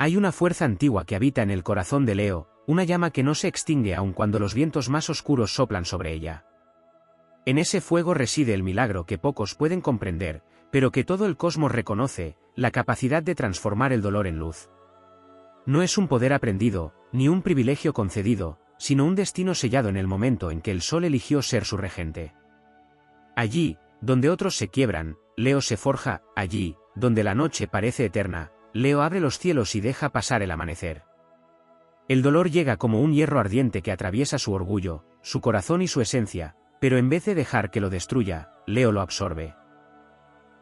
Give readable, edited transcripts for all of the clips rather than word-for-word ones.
Hay una fuerza antigua que habita en el corazón de Leo, una llama que no se extingue aun cuando los vientos más oscuros soplan sobre ella. En ese fuego reside el milagro que pocos pueden comprender, pero que todo el cosmos reconoce, la capacidad de transformar el dolor en luz. No es un poder aprendido, ni un privilegio concedido, sino un destino sellado en el momento en que el sol eligió ser su regente. Allí, donde otros se quiebran, Leo se forja; allí, donde la noche parece eterna, Leo abre los cielos y deja pasar el amanecer. El dolor llega como un hierro ardiente que atraviesa su orgullo, su corazón y su esencia, pero en vez de dejar que lo destruya, Leo lo absorbe.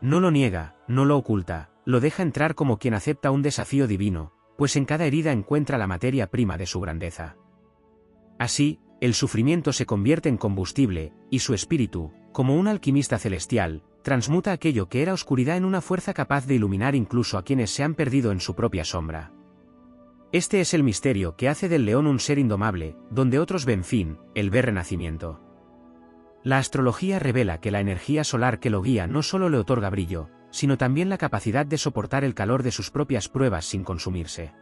No lo niega, no lo oculta, lo deja entrar como quien acepta un desafío divino, pues en cada herida encuentra la materia prima de su grandeza. Así, el sufrimiento se convierte en combustible, y su espíritu, como un alquimista celestial, transmuta aquello que era oscuridad en una fuerza capaz de iluminar incluso a quienes se han perdido en su propia sombra. Este es el misterio que hace del león un ser indomable, donde otros ven fin, él ve renacimiento. La astrología revela que la energía solar que lo guía no solo le otorga brillo, sino también la capacidad de soportar el calor de sus propias pruebas sin consumirse.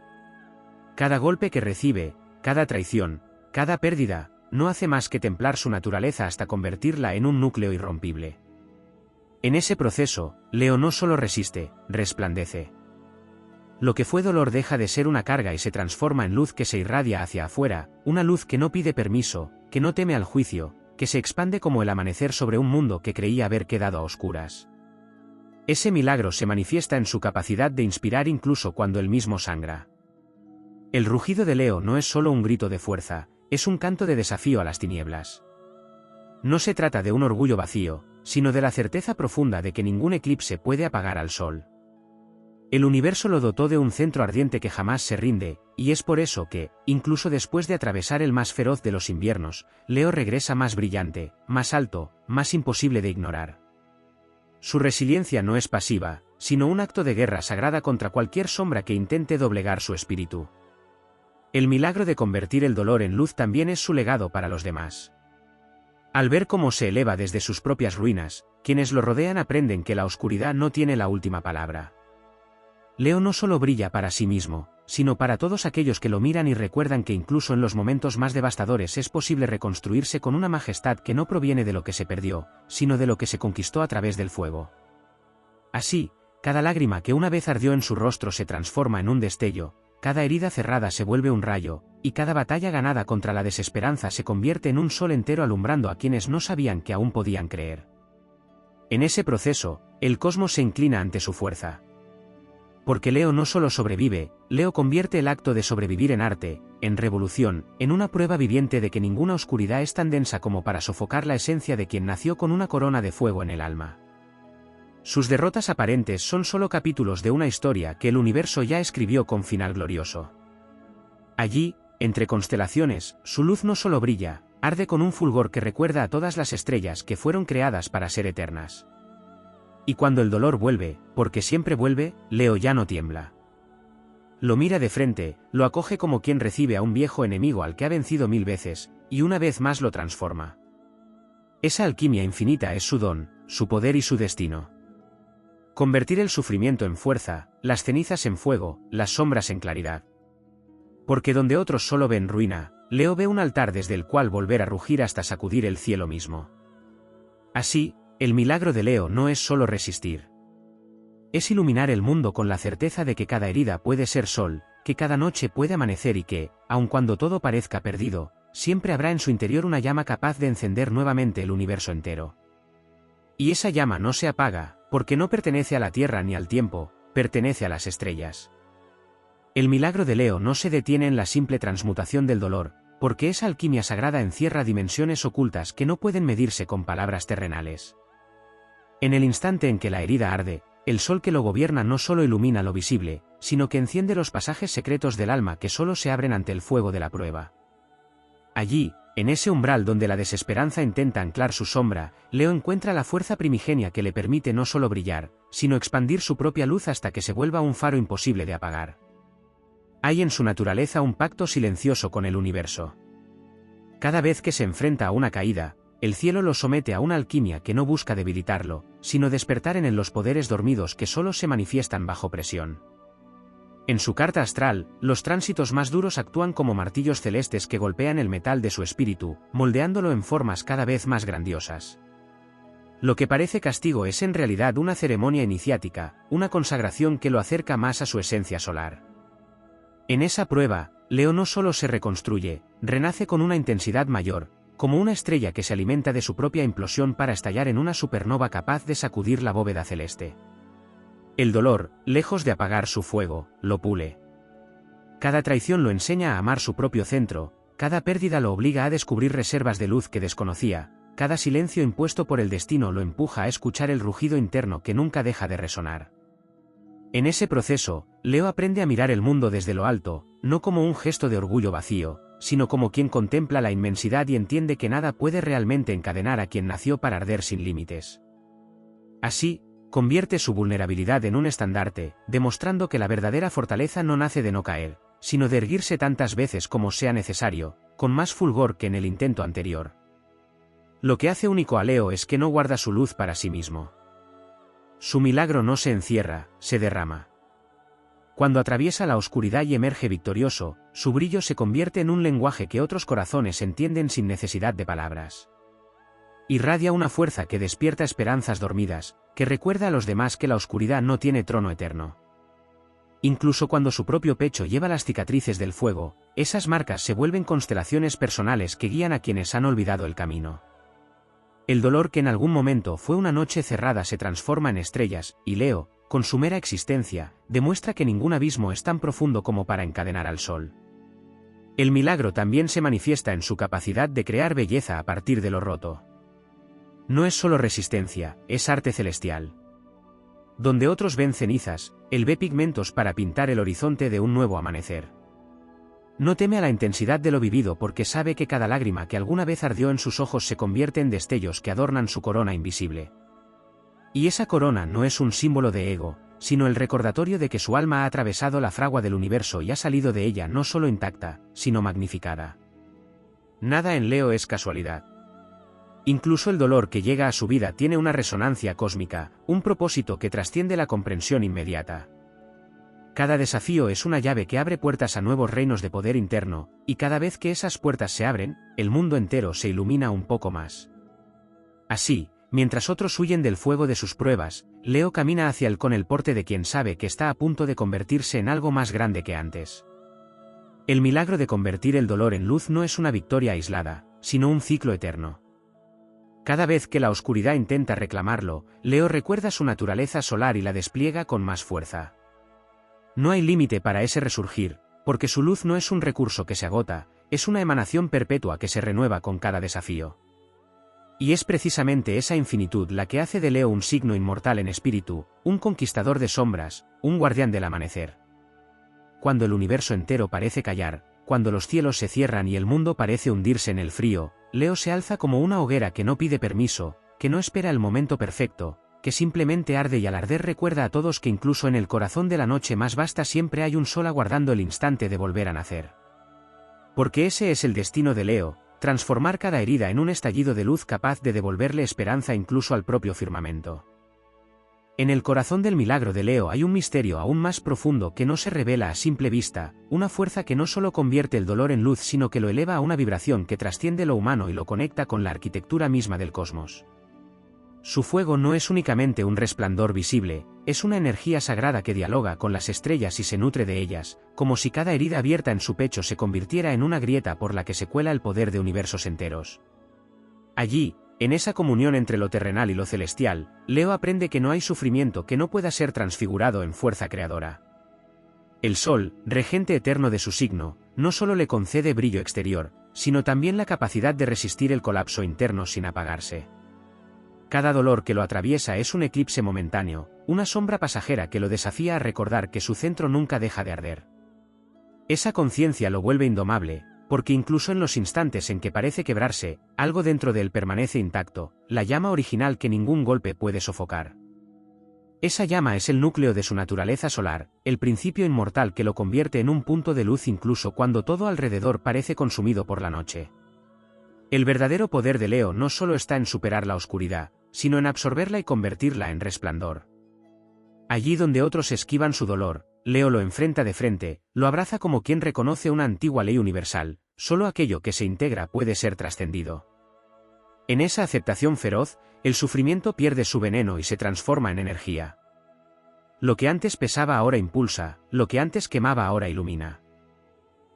Cada golpe que recibe, cada traición, cada pérdida, no hace más que templar su naturaleza hasta convertirla en un núcleo irrompible. En ese proceso, Leo no solo resiste, resplandece. Lo que fue dolor deja de ser una carga y se transforma en luz que se irradia hacia afuera, una luz que no pide permiso, que no teme al juicio, que se expande como el amanecer sobre un mundo que creía haber quedado a oscuras. Ese milagro se manifiesta en su capacidad de inspirar incluso cuando él mismo sangra. El rugido de Leo no es solo un grito de fuerza, es un canto de desafío a las tinieblas. No se trata de un orgullo vacío, sino de la certeza profunda de que ningún eclipse puede apagar al sol. El universo lo dotó de un centro ardiente que jamás se rinde, y es por eso que, incluso después de atravesar el más feroz de los inviernos, Leo regresa más brillante, más alto, más imposible de ignorar. Su resiliencia no es pasiva, sino un acto de guerra sagrada contra cualquier sombra que intente doblegar su espíritu. El milagro de convertir el dolor en luz también es su legado para los demás. Al ver cómo se eleva desde sus propias ruinas, quienes lo rodean aprenden que la oscuridad no tiene la última palabra. Leo no solo brilla para sí mismo, sino para todos aquellos que lo miran y recuerdan que incluso en los momentos más devastadores es posible reconstruirse con una majestad que no proviene de lo que se perdió, sino de lo que se conquistó a través del fuego. Así, cada lágrima que una vez ardió en su rostro se transforma en un destello, cada herida cerrada se vuelve un rayo, y cada batalla ganada contra la desesperanza se convierte en un sol entero alumbrando a quienes no sabían que aún podían creer. En ese proceso, el cosmos se inclina ante su fuerza. Porque Leo no solo sobrevive, Leo convierte el acto de sobrevivir en arte, en revolución, en una prueba viviente de que ninguna oscuridad es tan densa como para sofocar la esencia de quien nació con una corona de fuego en el alma. Sus derrotas aparentes son solo capítulos de una historia que el universo ya escribió con final glorioso. Allí, entre constelaciones, su luz no solo brilla, arde con un fulgor que recuerda a todas las estrellas que fueron creadas para ser eternas. Y cuando el dolor vuelve, porque siempre vuelve, Leo ya no tiembla. Lo mira de frente, lo acoge como quien recibe a un viejo enemigo al que ha vencido 1000 veces, y una vez más lo transforma. Esa alquimia infinita es su don, su poder y su destino. Convertir el sufrimiento en fuerza, las cenizas en fuego, las sombras en claridad. Porque donde otros solo ven ruina, Leo ve un altar desde el cual volver a rugir hasta sacudir el cielo mismo. Así, el milagro de Leo no es solo resistir. Es iluminar el mundo con la certeza de que cada herida puede ser sol, que cada noche puede amanecer y que, aun cuando todo parezca perdido, siempre habrá en su interior una llama capaz de encender nuevamente el universo entero. Y esa llama no se apaga, porque no pertenece a la tierra ni al tiempo, pertenece a las estrellas. El milagro de Leo no se detiene en la simple transmutación del dolor, porque esa alquimia sagrada encierra dimensiones ocultas que no pueden medirse con palabras terrenales. En el instante en que la herida arde, el sol que lo gobierna no solo ilumina lo visible, sino que enciende los pasajes secretos del alma que solo se abren ante el fuego de la prueba. Allí, en ese umbral donde la desesperanza intenta anclar su sombra, Leo encuentra la fuerza primigenia que le permite no solo brillar, sino expandir su propia luz hasta que se vuelva un faro imposible de apagar. Hay en su naturaleza un pacto silencioso con el universo. Cada vez que se enfrenta a una caída, el cielo lo somete a una alquimia que no busca debilitarlo, sino despertar en él los poderes dormidos que solo se manifiestan bajo presión. En su carta astral, los tránsitos más duros actúan como martillos celestes que golpean el metal de su espíritu, moldeándolo en formas cada vez más grandiosas. Lo que parece castigo es en realidad una ceremonia iniciática, una consagración que lo acerca más a su esencia solar. En esa prueba, Leo no solo se reconstruye, renace con una intensidad mayor, como una estrella que se alimenta de su propia implosión para estallar en una supernova capaz de sacudir la bóveda celeste. El dolor, lejos de apagar su fuego, lo pule. Cada traición lo enseña a amar su propio centro, cada pérdida lo obliga a descubrir reservas de luz que desconocía, cada silencio impuesto por el destino lo empuja a escuchar el rugido interno que nunca deja de resonar. En ese proceso, Leo aprende a mirar el mundo desde lo alto, no como un gesto de orgullo vacío, sino como quien contempla la inmensidad y entiende que nada puede realmente encadenar a quien nació para arder sin límites. Así, convierte su vulnerabilidad en un estandarte, demostrando que la verdadera fortaleza no nace de no caer, sino de erguirse tantas veces como sea necesario, con más fulgor que en el intento anterior. Lo que hace único a Leo es que no guarda su luz para sí mismo. Su milagro no se encierra, se derrama. Cuando atraviesa la oscuridad y emerge victorioso, su brillo se convierte en un lenguaje que otros corazones entienden sin necesidad de palabras. Irradia una fuerza que despierta esperanzas dormidas, que recuerda a los demás que la oscuridad no tiene trono eterno. Incluso cuando su propio pecho lleva las cicatrices del fuego, esas marcas se vuelven constelaciones personales que guían a quienes han olvidado el camino. El dolor que en algún momento fue una noche cerrada se transforma en estrellas, y Leo, con su mera existencia, demuestra que ningún abismo es tan profundo como para encadenar al sol. El milagro también se manifiesta en su capacidad de crear belleza a partir de lo roto. No es solo resistencia, es arte celestial. Donde otros ven cenizas, él ve pigmentos para pintar el horizonte de un nuevo amanecer. No teme a la intensidad de lo vivido porque sabe que cada lágrima que alguna vez ardió en sus ojos se convierte en destellos que adornan su corona invisible. Y esa corona no es un símbolo de ego, sino el recordatorio de que su alma ha atravesado la fragua del universo y ha salido de ella no solo intacta, sino magnificada. Nada en Leo es casualidad. Incluso el dolor que llega a su vida tiene una resonancia cósmica, un propósito que trasciende la comprensión inmediata. Cada desafío es una llave que abre puertas a nuevos reinos de poder interno, y cada vez que esas puertas se abren, el mundo entero se ilumina un poco más. Así, mientras otros huyen del fuego de sus pruebas, Leo camina hacia él con el porte de quien sabe que está a punto de convertirse en algo más grande que antes. El milagro de convertir el dolor en luz no es una victoria aislada, sino un ciclo eterno. Cada vez que la oscuridad intenta reclamarlo, Leo recuerda su naturaleza solar y la despliega con más fuerza. No hay límite para ese resurgir, porque su luz no es un recurso que se agota, es una emanación perpetua que se renueva con cada desafío. Y es precisamente esa infinitud la que hace de Leo un signo inmortal en espíritu, un conquistador de sombras, un guardián del amanecer. Cuando el universo entero parece callar, cuando los cielos se cierran y el mundo parece hundirse en el frío, Leo se alza como una hoguera que no pide permiso, que no espera el momento perfecto, que simplemente arde y al arder recuerda a todos que incluso en el corazón de la noche más vasta siempre hay un sol aguardando el instante de volver a nacer. Porque ese es el destino de Leo, transformar cada herida en un estallido de luz capaz de devolverle esperanza incluso al propio firmamento. En el corazón del milagro de Leo hay un misterio aún más profundo que no se revela a simple vista, una fuerza que no solo convierte el dolor en luz sino que lo eleva a una vibración que trasciende lo humano y lo conecta con la arquitectura misma del cosmos. Su fuego no es únicamente un resplandor visible, es una energía sagrada que dialoga con las estrellas y se nutre de ellas, como si cada herida abierta en su pecho se convirtiera en una grieta por la que se cuela el poder de universos enteros. Allí, en esa comunión entre lo terrenal y lo celestial, Leo aprende que no hay sufrimiento que no pueda ser transfigurado en fuerza creadora. El sol, regente eterno de su signo, no solo le concede brillo exterior, sino también la capacidad de resistir el colapso interno sin apagarse. Cada dolor que lo atraviesa es un eclipse momentáneo, una sombra pasajera que lo desafía a recordar que su centro nunca deja de arder. Esa conciencia lo vuelve indomable, porque incluso en los instantes en que parece quebrarse, algo dentro de él permanece intacto, la llama original que ningún golpe puede sofocar. Esa llama es el núcleo de su naturaleza solar, el principio inmortal que lo convierte en un punto de luz incluso cuando todo alrededor parece consumido por la noche. El verdadero poder de Leo no solo está en superar la oscuridad, sino en absorberla y convertirla en resplandor. Allí donde otros esquivan su dolor, Leo lo enfrenta de frente, lo abraza como quien reconoce una antigua ley universal: solo aquello que se integra puede ser trascendido. En esa aceptación feroz, el sufrimiento pierde su veneno y se transforma en energía. Lo que antes pesaba ahora impulsa, lo que antes quemaba ahora ilumina.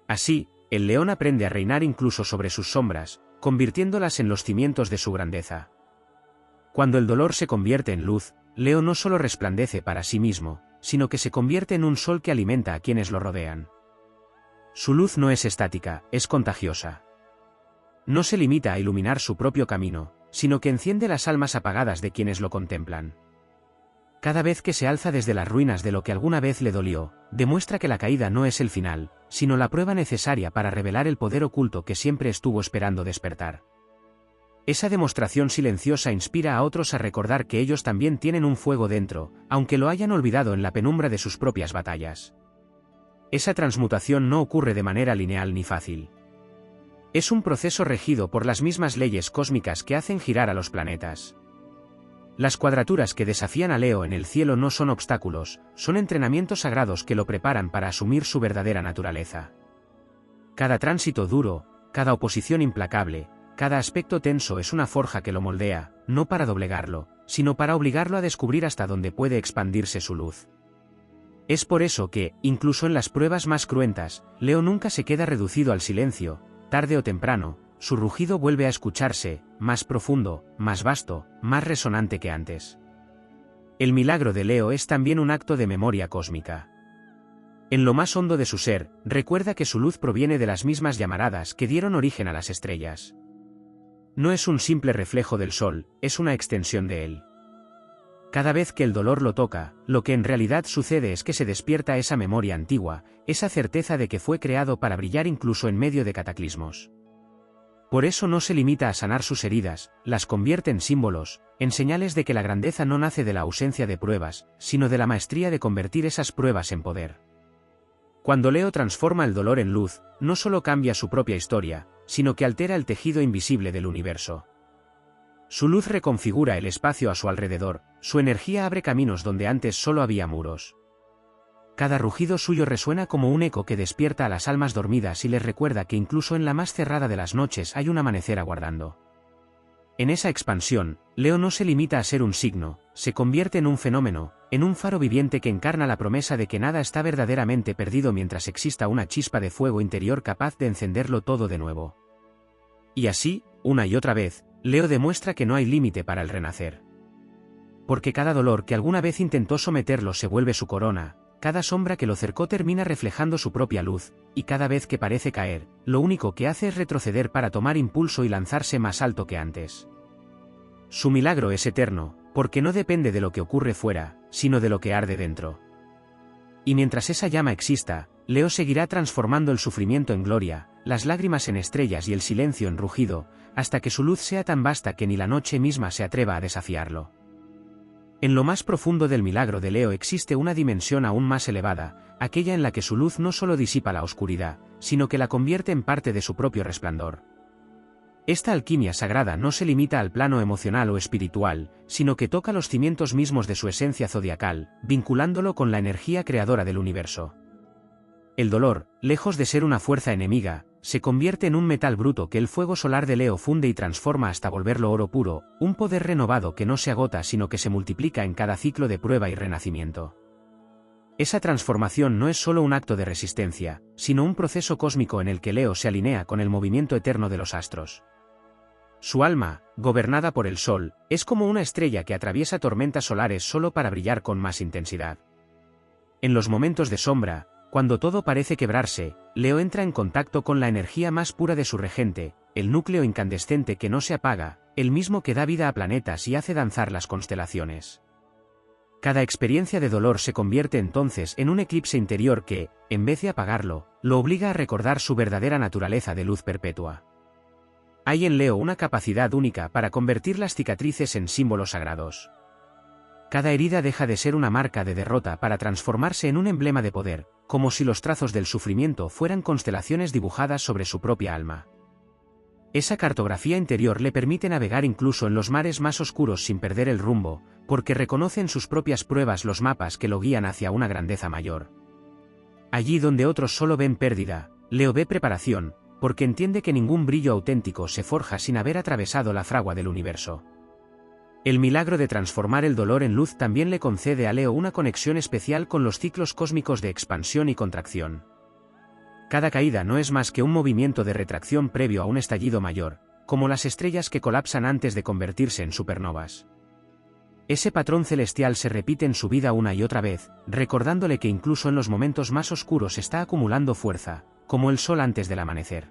Así, el león aprende a reinar incluso sobre sus sombras, convirtiéndolas en los cimientos de su grandeza. Cuando el dolor se convierte en luz, Leo no solo resplandece para sí mismo, sino que se convierte en un sol que alimenta a quienes lo rodean. Su luz no es estática, es contagiosa. No se limita a iluminar su propio camino, sino que enciende las almas apagadas de quienes lo contemplan. Cada vez que se alza desde las ruinas de lo que alguna vez le dolió, demuestra que la caída no es el final, sino la prueba necesaria para revelar el poder oculto que siempre estuvo esperando despertar. Esa demostración silenciosa inspira a otros a recordar que ellos también tienen un fuego dentro, aunque lo hayan olvidado en la penumbra de sus propias batallas. Esa transmutación no ocurre de manera lineal ni fácil. Es un proceso regido por las mismas leyes cósmicas que hacen girar a los planetas. Las cuadraturas que desafían a Leo en el cielo no son obstáculos, son entrenamientos sagrados que lo preparan para asumir su verdadera naturaleza. Cada tránsito duro, cada oposición implacable, cada aspecto tenso es una forja que lo moldea, no para doblegarlo, sino para obligarlo a descubrir hasta dónde puede expandirse su luz. Es por eso que, incluso en las pruebas más cruentas, Leo nunca se queda reducido al silencio. Tarde o temprano, su rugido vuelve a escucharse, más profundo, más vasto, más resonante que antes. El milagro de Leo es también un acto de memoria cósmica. En lo más hondo de su ser, recuerda que su luz proviene de las mismas llamaradas que dieron origen a las estrellas. No es un simple reflejo del sol, es una extensión de él. Cada vez que el dolor lo toca, lo que en realidad sucede es que se despierta esa memoria antigua, esa certeza de que fue creado para brillar incluso en medio de cataclismos. Por eso no se limita a sanar sus heridas, las convierte en símbolos, en señales de que la grandeza no nace de la ausencia de pruebas, sino de la maestría de convertir esas pruebas en poder. Cuando Leo transforma el dolor en luz, no solo cambia su propia historia, sino que altera el tejido invisible del universo. Su luz reconfigura el espacio a su alrededor, su energía abre caminos donde antes solo había muros. Cada rugido suyo resuena como un eco que despierta a las almas dormidas y les recuerda que incluso en la más cerrada de las noches hay un amanecer aguardando. En esa expansión, Leo no se limita a ser un signo, se convierte en un fenómeno, en un faro viviente que encarna la promesa de que nada está verdaderamente perdido mientras exista una chispa de fuego interior capaz de encenderlo todo de nuevo. Y así, una y otra vez, Leo demuestra que no hay límite para el renacer. Porque cada dolor que alguna vez intentó someterlo se vuelve su corona, cada sombra que lo cercó termina reflejando su propia luz, y cada vez que parece caer, lo único que hace es retroceder para tomar impulso y lanzarse más alto que antes. Su milagro es eterno, porque no depende de lo que ocurre fuera, sino de lo que arde dentro. Y mientras esa llama exista, Leo seguirá transformando el sufrimiento en gloria, las lágrimas en estrellas y el silencio en rugido, hasta que su luz sea tan vasta que ni la noche misma se atreva a desafiarlo. En lo más profundo del milagro de Leo existe una dimensión aún más elevada, aquella en la que su luz no solo disipa la oscuridad, sino que la convierte en parte de su propio resplandor. Esta alquimia sagrada no se limita al plano emocional o espiritual, sino que toca los cimientos mismos de su esencia zodiacal, vinculándolo con la energía creadora del universo. El dolor, lejos de ser una fuerza enemiga, se convierte en un metal bruto que el fuego solar de Leo funde y transforma hasta volverlo oro puro, un poder renovado que no se agota sino que se multiplica en cada ciclo de prueba y renacimiento. Esa transformación no es solo un acto de resistencia, sino un proceso cósmico en el que Leo se alinea con el movimiento eterno de los astros. Su alma, gobernada por el sol, es como una estrella que atraviesa tormentas solares solo para brillar con más intensidad. En los momentos de sombra, cuando todo parece quebrarse, Leo entra en contacto con la energía más pura de su regente, el núcleo incandescente que no se apaga, el mismo que da vida a planetas y hace danzar las constelaciones. Cada experiencia de dolor se convierte entonces en un eclipse interior que, en vez de apagarlo, lo obliga a recordar su verdadera naturaleza de luz perpetua. Hay en Leo una capacidad única para convertir las cicatrices en símbolos sagrados. Cada herida deja de ser una marca de derrota para transformarse en un emblema de poder, como si los trazos del sufrimiento fueran constelaciones dibujadas sobre su propia alma. Esa cartografía interior le permite navegar incluso en los mares más oscuros sin perder el rumbo, porque reconoce en sus propias pruebas los mapas que lo guían hacia una grandeza mayor. Allí donde otros solo ven pérdida, Leo ve preparación, porque entiende que ningún brillo auténtico se forja sin haber atravesado la fragua del universo. El milagro de transformar el dolor en luz también le concede a Leo una conexión especial con los ciclos cósmicos de expansión y contracción. Cada caída no es más que un movimiento de retracción previo a un estallido mayor, como las estrellas que colapsan antes de convertirse en supernovas. Ese patrón celestial se repite en su vida una y otra vez, recordándole que incluso en los momentos más oscuros está acumulando fuerza, como el sol antes del amanecer.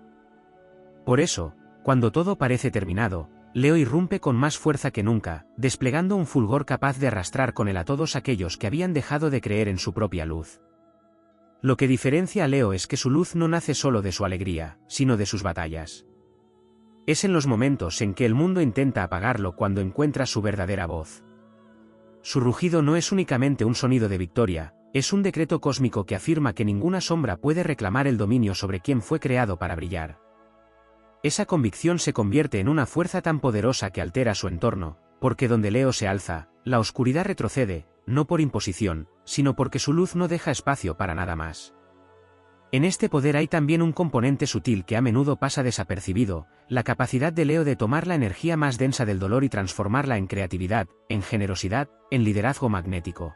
Por eso, cuando todo parece terminado, Leo irrumpe con más fuerza que nunca, desplegando un fulgor capaz de arrastrar con él a todos aquellos que habían dejado de creer en su propia luz. Lo que diferencia a Leo es que su luz no nace solo de su alegría, sino de sus batallas. Es en los momentos en que el mundo intenta apagarlo cuando encuentra su verdadera voz. Su rugido no es únicamente un sonido de victoria, es un decreto cósmico que afirma que ninguna sombra puede reclamar el dominio sobre quien fue creado para brillar. Esa convicción se convierte en una fuerza tan poderosa que altera su entorno, porque donde Leo se alza, la oscuridad retrocede, no por imposición, sino porque su luz no deja espacio para nada más. En este poder hay también un componente sutil que a menudo pasa desapercibido, la capacidad de Leo de tomar la energía más densa del dolor y transformarla en creatividad, en generosidad, en liderazgo magnético.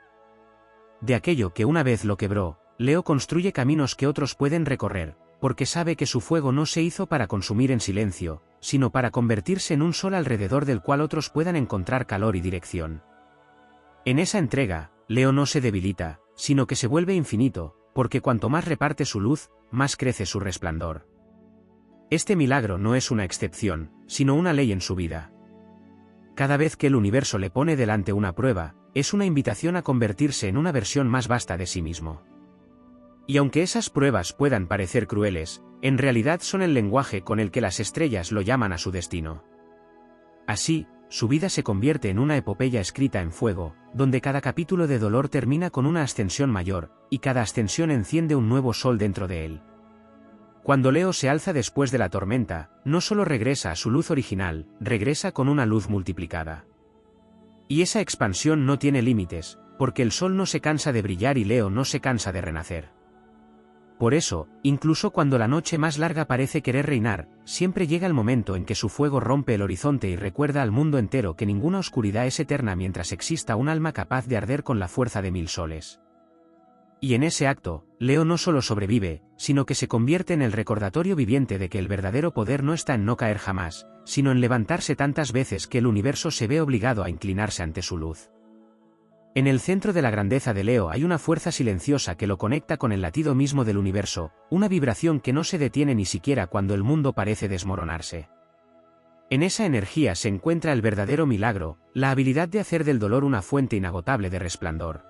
De aquello que una vez lo quebró, Leo construye caminos que otros pueden recorrer, porque sabe que su fuego no se hizo para consumir en silencio, sino para convertirse en un sol alrededor del cual otros puedan encontrar calor y dirección. En esa entrega, Leo no se debilita, sino que se vuelve infinito, porque cuanto más reparte su luz, más crece su resplandor. Este milagro no es una excepción, sino una ley en su vida. Cada vez que el universo le pone delante una prueba, es una invitación a convertirse en una versión más vasta de sí mismo. Y aunque esas pruebas puedan parecer crueles, en realidad son el lenguaje con el que las estrellas lo llaman a su destino. Así, su vida se convierte en una epopeya escrita en fuego, donde cada capítulo de dolor termina con una ascensión mayor, y cada ascensión enciende un nuevo sol dentro de él. Cuando Leo se alza después de la tormenta, no solo regresa a su luz original, regresa con una luz multiplicada. Y esa expansión no tiene límites, porque el sol no se cansa de brillar y Leo no se cansa de renacer. Por eso, incluso cuando la noche más larga parece querer reinar, siempre llega el momento en que su fuego rompe el horizonte y recuerda al mundo entero que ninguna oscuridad es eterna mientras exista un alma capaz de arder con la fuerza de 1000 soles. Y en ese acto, Leo no solo sobrevive, sino que se convierte en el recordatorio viviente de que el verdadero poder no está en no caer jamás, sino en levantarse tantas veces que el universo se ve obligado a inclinarse ante su luz. En el centro de la grandeza de Leo hay una fuerza silenciosa que lo conecta con el latido mismo del universo, una vibración que no se detiene ni siquiera cuando el mundo parece desmoronarse. En esa energía se encuentra el verdadero milagro, la habilidad de hacer del dolor una fuente inagotable de resplandor.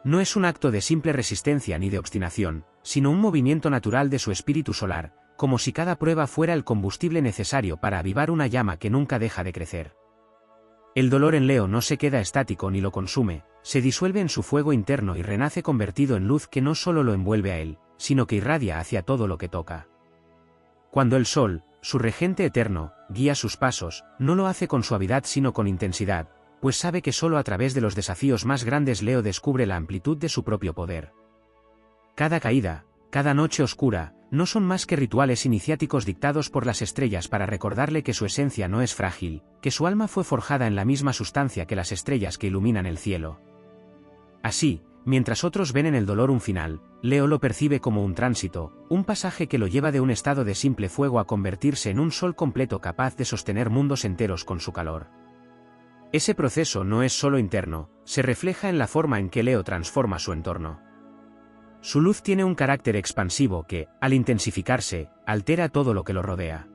No es un acto de simple resistencia ni de obstinación, sino un movimiento natural de su espíritu solar, como si cada prueba fuera el combustible necesario para avivar una llama que nunca deja de crecer. El dolor en Leo no se queda estático ni lo consume, se disuelve en su fuego interno y renace convertido en luz que no solo lo envuelve a él, sino que irradia hacia todo lo que toca. Cuando el sol, su regente eterno, guía sus pasos, no lo hace con suavidad sino con intensidad, pues sabe que solo a través de los desafíos más grandes Leo descubre la amplitud de su propio poder. Cada caída, cada noche oscura, no son más que rituales iniciáticos dictados por las estrellas para recordarle que su esencia no es frágil, que su alma fue forjada en la misma sustancia que las estrellas que iluminan el cielo. Así, mientras otros ven en el dolor un final, Leo lo percibe como un tránsito, un pasaje que lo lleva de un estado de simple fuego a convertirse en un sol completo capaz de sostener mundos enteros con su calor. Ese proceso no es solo interno, se refleja en la forma en que Leo transforma su entorno. Su luz tiene un carácter expansivo que, al intensificarse, altera todo lo que lo rodea.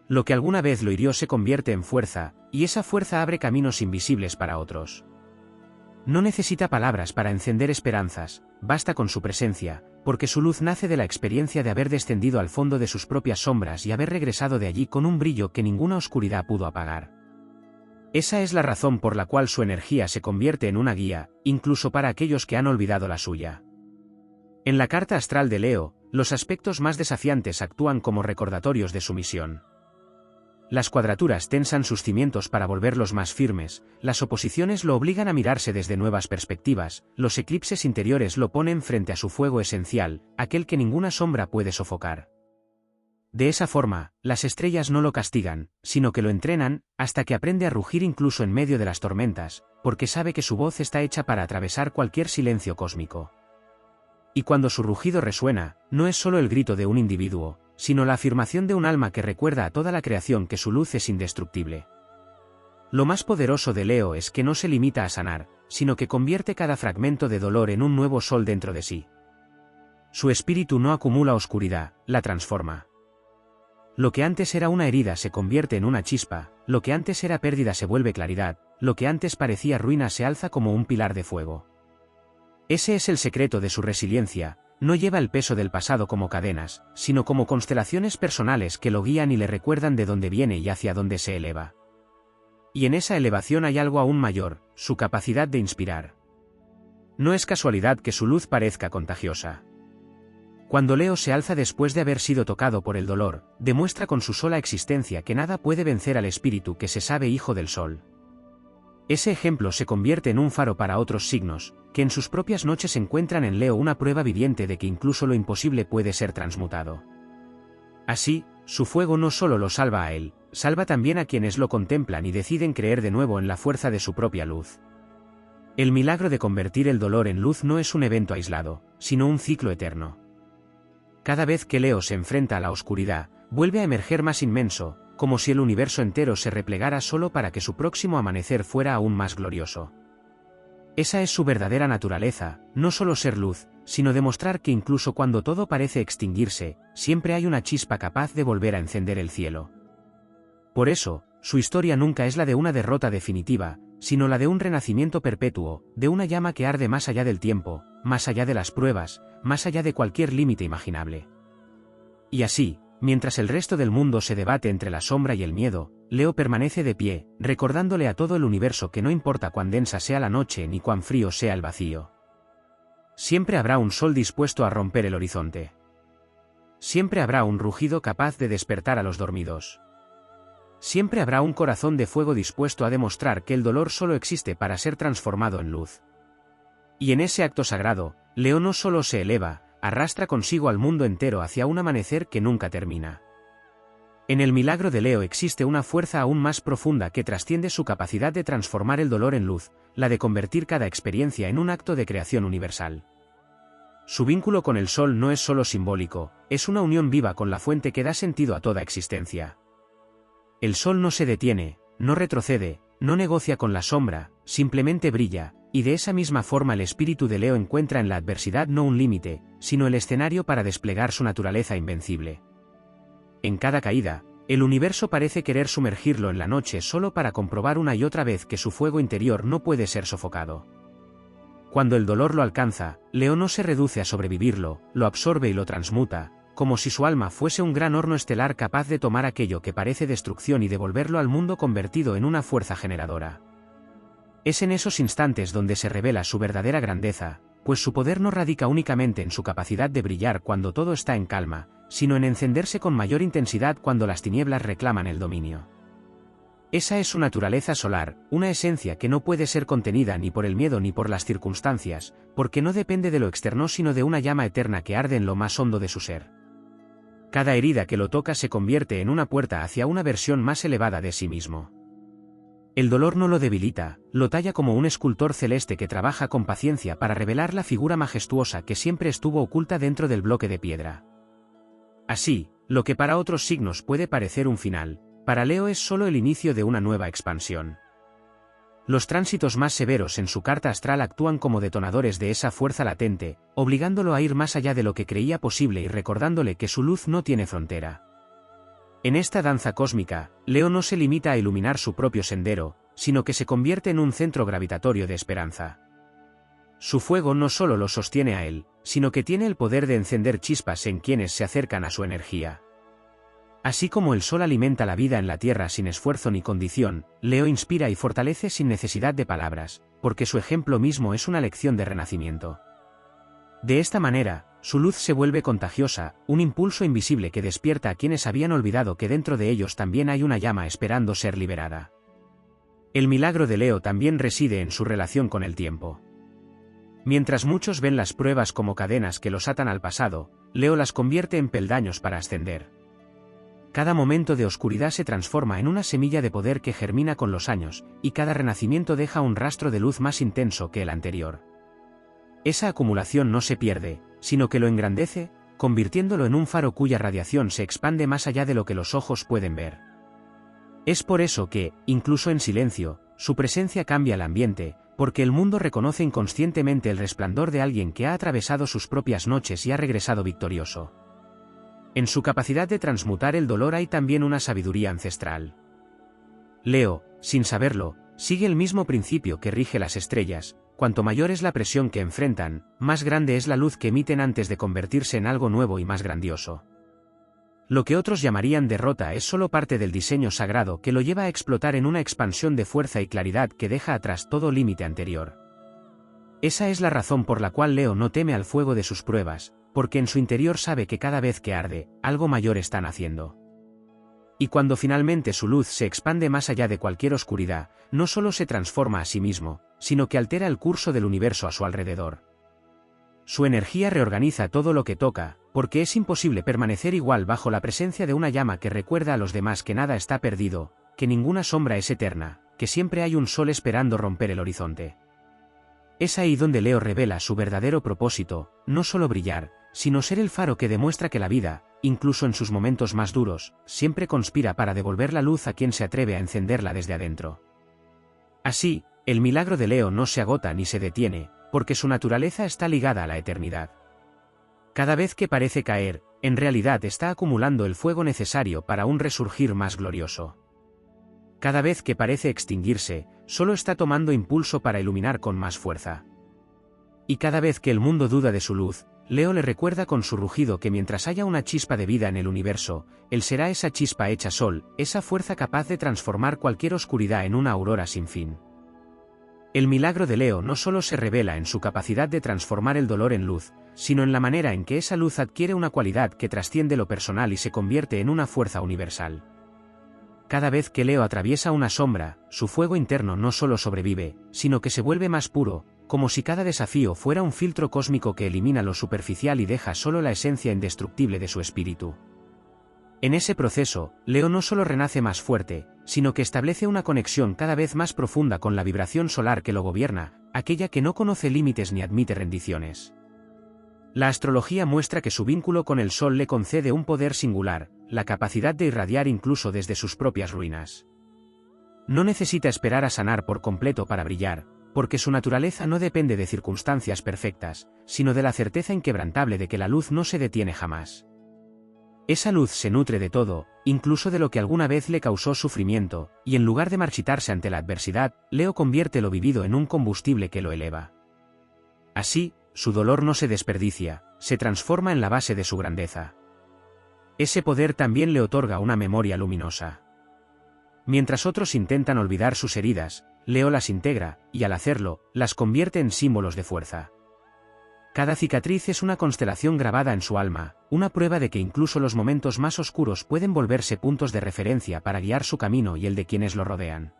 Lo que alguna vez lo hirió se convierte en fuerza, y esa fuerza abre caminos invisibles para otros. No necesita palabras para encender esperanzas, basta con su presencia, porque su luz nace de la experiencia de haber descendido al fondo de sus propias sombras y haber regresado de allí con un brillo que ninguna oscuridad pudo apagar. Esa es la razón por la cual su energía se convierte en una guía, incluso para aquellos que han olvidado la suya. En la carta astral de Leo, los aspectos más desafiantes actúan como recordatorios de su misión. Las cuadraturas tensan sus cimientos para volverlos más firmes, las oposiciones lo obligan a mirarse desde nuevas perspectivas, los eclipses interiores lo ponen frente a su fuego esencial, aquel que ninguna sombra puede sofocar. De esa forma, las estrellas no lo castigan, sino que lo entrenan, hasta que aprende a rugir incluso en medio de las tormentas, porque sabe que su voz está hecha para atravesar cualquier silencio cósmico. Y cuando su rugido resuena, no es solo el grito de un individuo, sino la afirmación de un alma que recuerda a toda la creación que su luz es indestructible. Lo más poderoso de Leo es que no se limita a sanar, sino que convierte cada fragmento de dolor en un nuevo sol dentro de sí. Su espíritu no acumula oscuridad, la transforma. Lo que antes era una herida se convierte en una chispa, lo que antes era pérdida se vuelve claridad, lo que antes parecía ruina se alza como un pilar de fuego. Ese es el secreto de su resiliencia. No lleva el peso del pasado como cadenas, sino como constelaciones personales que lo guían y le recuerdan de dónde viene y hacia dónde se eleva. Y en esa elevación hay algo aún mayor, su capacidad de inspirar. No es casualidad que su luz parezca contagiosa. Cuando Leo se alza después de haber sido tocado por el dolor, demuestra con su sola existencia que nada puede vencer al espíritu que se sabe hijo del sol. Ese ejemplo se convierte en un faro para otros signos, que en sus propias noches encuentran en Leo una prueba viviente de que incluso lo imposible puede ser transmutado. Así, su fuego no solo lo salva a él, salva también a quienes lo contemplan y deciden creer de nuevo en la fuerza de su propia luz. El milagro de convertir el dolor en luz no es un evento aislado, sino un ciclo eterno. Cada vez que Leo se enfrenta a la oscuridad, vuelve a emerger más inmenso, como si el universo entero se replegara solo para que su próximo amanecer fuera aún más glorioso. Esa es su verdadera naturaleza, no solo ser luz, sino demostrar que incluso cuando todo parece extinguirse, siempre hay una chispa capaz de volver a encender el cielo. Por eso, su historia nunca es la de una derrota definitiva, sino la de un renacimiento perpetuo, de una llama que arde más allá del tiempo, más allá de las pruebas, más allá de cualquier límite imaginable. Y así, mientras el resto del mundo se debate entre la sombra y el miedo, Leo permanece de pie, recordándole a todo el universo que no importa cuán densa sea la noche ni cuán frío sea el vacío. Siempre habrá un sol dispuesto a romper el horizonte. Siempre habrá un rugido capaz de despertar a los dormidos. Siempre habrá un corazón de fuego dispuesto a demostrar que el dolor solo existe para ser transformado en luz. Y en ese acto sagrado, Leo no solo se eleva, arrastra consigo al mundo entero hacia un amanecer que nunca termina. En el milagro de Leo existe una fuerza aún más profunda que trasciende su capacidad de transformar el dolor en luz, la de convertir cada experiencia en un acto de creación universal. Su vínculo con el sol no es solo simbólico, es una unión viva con la fuente que da sentido a toda existencia. El sol no se detiene, no retrocede, no negocia con la sombra, simplemente brilla, y de esa misma forma el espíritu de Leo encuentra en la adversidad no un límite, sino el escenario para desplegar su naturaleza invencible. En cada caída, el universo parece querer sumergirlo en la noche solo para comprobar una y otra vez que su fuego interior no puede ser sofocado. Cuando el dolor lo alcanza, Leo no se reduce a sobrevivirlo, lo absorbe y lo transmuta, como si su alma fuese un gran horno estelar capaz de tomar aquello que parece destrucción y devolverlo al mundo convertido en una fuerza generadora. Es en esos instantes donde se revela su verdadera grandeza, pues su poder no radica únicamente en su capacidad de brillar cuando todo está en calma, sino en encenderse con mayor intensidad cuando las tinieblas reclaman el dominio. Esa es su naturaleza solar, una esencia que no puede ser contenida ni por el miedo ni por las circunstancias, porque no depende de lo externo sino de una llama eterna que arde en lo más hondo de su ser. Cada herida que lo toca se convierte en una puerta hacia una versión más elevada de sí mismo. El dolor no lo debilita, lo talla como un escultor celeste que trabaja con paciencia para revelar la figura majestuosa que siempre estuvo oculta dentro del bloque de piedra. Así, lo que para otros signos puede parecer un final, para Leo es solo el inicio de una nueva expansión. Los tránsitos más severos en su carta astral actúan como detonadores de esa fuerza latente, obligándolo a ir más allá de lo que creía posible y recordándole que su luz no tiene frontera. En esta danza cósmica, Leo no se limita a iluminar su propio sendero, sino que se convierte en un centro gravitatorio de esperanza. Su fuego no solo lo sostiene a él, sino que tiene el poder de encender chispas en quienes se acercan a su energía. Así como el sol alimenta la vida en la tierra sin esfuerzo ni condición, Leo inspira y fortalece sin necesidad de palabras, porque su ejemplo mismo es una lección de renacimiento. De esta manera, su luz se vuelve contagiosa, un impulso invisible que despierta a quienes habían olvidado que dentro de ellos también hay una llama esperando ser liberada. El milagro de Leo también reside en su relación con el tiempo. Mientras muchos ven las pruebas como cadenas que los atan al pasado, Leo las convierte en peldaños para ascender. Cada momento de oscuridad se transforma en una semilla de poder que germina con los años, y cada renacimiento deja un rastro de luz más intenso que el anterior. Esa acumulación no se pierde, sino que lo engrandece, convirtiéndolo en un faro cuya radiación se expande más allá de lo que los ojos pueden ver. Es por eso que, incluso en silencio, su presencia cambia el ambiente, porque el mundo reconoce inconscientemente el resplandor de alguien que ha atravesado sus propias noches y ha regresado victorioso. En su capacidad de transmutar el dolor hay también una sabiduría ancestral. Leo, sin saberlo, sigue el mismo principio que rige las estrellas: cuanto mayor es la presión que enfrentan, más grande es la luz que emiten antes de convertirse en algo nuevo y más grandioso. Lo que otros llamarían derrota es solo parte del diseño sagrado que lo lleva a explotar en una expansión de fuerza y claridad que deja atrás todo límite anterior. Esa es la razón por la cual Leo no teme al fuego de sus pruebas, porque en su interior sabe que cada vez que arde, algo mayor está naciendo. Y cuando finalmente su luz se expande más allá de cualquier oscuridad, no solo se transforma a sí mismo, sino que altera el curso del universo a su alrededor. Su energía reorganiza todo lo que toca, porque es imposible permanecer igual bajo la presencia de una llama que recuerda a los demás que nada está perdido, que ninguna sombra es eterna, que siempre hay un sol esperando romper el horizonte. Es ahí donde Leo revela su verdadero propósito: no solo brillar, sino ser el faro que demuestra que la vida, incluso en sus momentos más duros, siempre conspira para devolver la luz a quien se atreve a encenderla desde adentro. Así, el milagro de Leo no se agota ni se detiene, porque su naturaleza está ligada a la eternidad. Cada vez que parece caer, en realidad está acumulando el fuego necesario para un resurgir más glorioso. Cada vez que parece extinguirse, solo está tomando impulso para iluminar con más fuerza. Y cada vez que el mundo duda de su luz, Leo le recuerda con su rugido que mientras haya una chispa de vida en el universo, él será esa chispa hecha sol, esa fuerza capaz de transformar cualquier oscuridad en una aurora sin fin. El milagro de Leo no solo se revela en su capacidad de transformar el dolor en luz, sino en la manera en que esa luz adquiere una cualidad que trasciende lo personal y se convierte en una fuerza universal. Cada vez que Leo atraviesa una sombra, su fuego interno no solo sobrevive, sino que se vuelve más puro, como si cada desafío fuera un filtro cósmico que elimina lo superficial y deja solo la esencia indestructible de su espíritu. En ese proceso, Leo no solo renace más fuerte, sino que establece una conexión cada vez más profunda con la vibración solar que lo gobierna, aquella que no conoce límites ni admite rendiciones. La astrología muestra que su vínculo con el Sol le concede un poder singular, la capacidad de irradiar incluso desde sus propias ruinas. No necesita esperar a sanar por completo para brillar, porque su naturaleza no depende de circunstancias perfectas, sino de la certeza inquebrantable de que la luz no se detiene jamás. Esa luz se nutre de todo, incluso de lo que alguna vez le causó sufrimiento, y en lugar de marchitarse ante la adversidad, Leo convierte lo vivido en un combustible que lo eleva. Así, su dolor no se desperdicia, se transforma en la base de su grandeza. Ese poder también le otorga una memoria luminosa. Mientras otros intentan olvidar sus heridas, Leo las integra, y al hacerlo, las convierte en símbolos de fuerza. Cada cicatriz es una constelación grabada en su alma, una prueba de que incluso los momentos más oscuros pueden volverse puntos de referencia para guiar su camino y el de quienes lo rodean.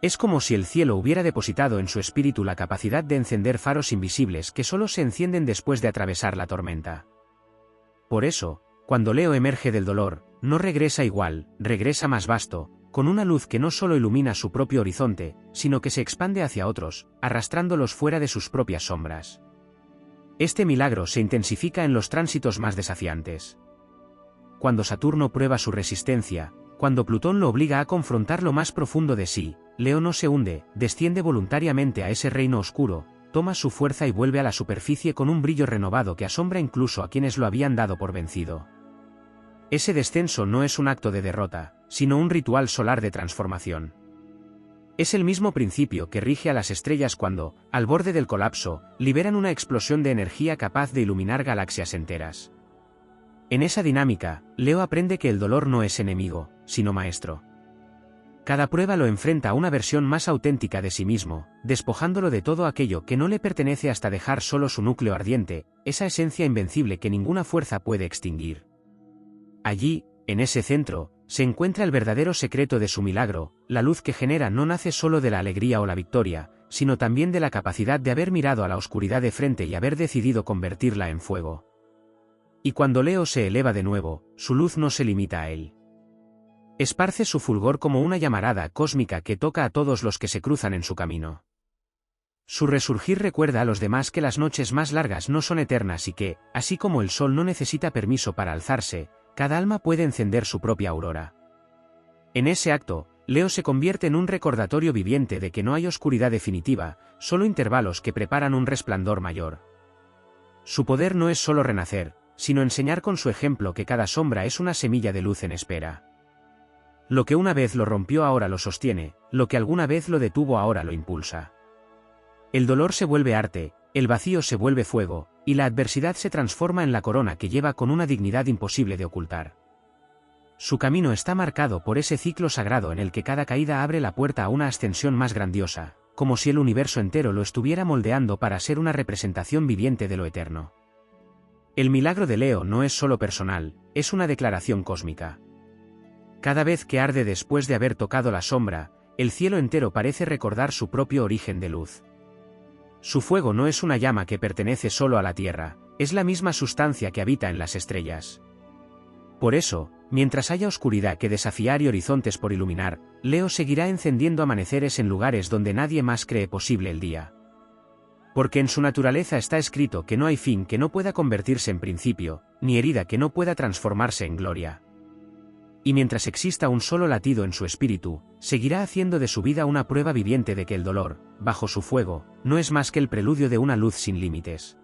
Es como si el cielo hubiera depositado en su espíritu la capacidad de encender faros invisibles que solo se encienden después de atravesar la tormenta. Por eso, cuando Leo emerge del dolor, no regresa igual, regresa más vasto, con una luz que no solo ilumina su propio horizonte, sino que se expande hacia otros, arrastrándolos fuera de sus propias sombras. Este milagro se intensifica en los tránsitos más desafiantes. Cuando Saturno prueba su resistencia, cuando Plutón lo obliga a confrontar lo más profundo de sí, Leo no se hunde, desciende voluntariamente a ese reino oscuro, toma su fuerza y vuelve a la superficie con un brillo renovado que asombra incluso a quienes lo habían dado por vencido. Ese descenso no es un acto de derrota, sino un ritual solar de transformación. Es el mismo principio que rige a las estrellas cuando, al borde del colapso, liberan una explosión de energía capaz de iluminar galaxias enteras. En esa dinámica, Leo aprende que el dolor no es enemigo, sino maestro. Cada prueba lo enfrenta a una versión más auténtica de sí mismo, despojándolo de todo aquello que no le pertenece hasta dejar solo su núcleo ardiente, esa esencia invencible que ninguna fuerza puede extinguir. Allí, en ese centro, se encuentra el verdadero secreto de su milagro. La luz que genera no nace solo de la alegría o la victoria, sino también de la capacidad de haber mirado a la oscuridad de frente y haber decidido convertirla en fuego. Y cuando Leo se eleva de nuevo, su luz no se limita a él. Esparce su fulgor como una llamarada cósmica que toca a todos los que se cruzan en su camino. Su resurgir recuerda a los demás que las noches más largas no son eternas y que, así como el sol no necesita permiso para alzarse, cada alma puede encender su propia aurora. En ese acto, Leo se convierte en un recordatorio viviente de que no hay oscuridad definitiva, solo intervalos que preparan un resplandor mayor. Su poder no es solo renacer, sino enseñar con su ejemplo que cada sombra es una semilla de luz en espera. Lo que una vez lo rompió ahora lo sostiene, lo que alguna vez lo detuvo ahora lo impulsa. El dolor se vuelve arte, el vacío se vuelve fuego, y la adversidad se transforma en la corona que lleva con una dignidad imposible de ocultar. Su camino está marcado por ese ciclo sagrado en el que cada caída abre la puerta a una ascensión más grandiosa, como si el universo entero lo estuviera moldeando para ser una representación viviente de lo eterno. El milagro de Leo no es solo personal, es una declaración cósmica. Cada vez que arde después de haber tocado la sombra, el cielo entero parece recordar su propio origen de luz. Su fuego no es una llama que pertenece solo a la tierra, es la misma sustancia que habita en las estrellas. Por eso, mientras haya oscuridad que desafiar y horizontes por iluminar, Leo seguirá encendiendo amaneceres en lugares donde nadie más cree posible el día. Porque en su naturaleza está escrito que no hay fin que no pueda convertirse en principio, ni herida que no pueda transformarse en gloria. Y mientras exista un solo latido en su espíritu, seguirá haciendo de su vida una prueba viviente de que el dolor, bajo su fuego, no es más que el preludio de una luz sin límites.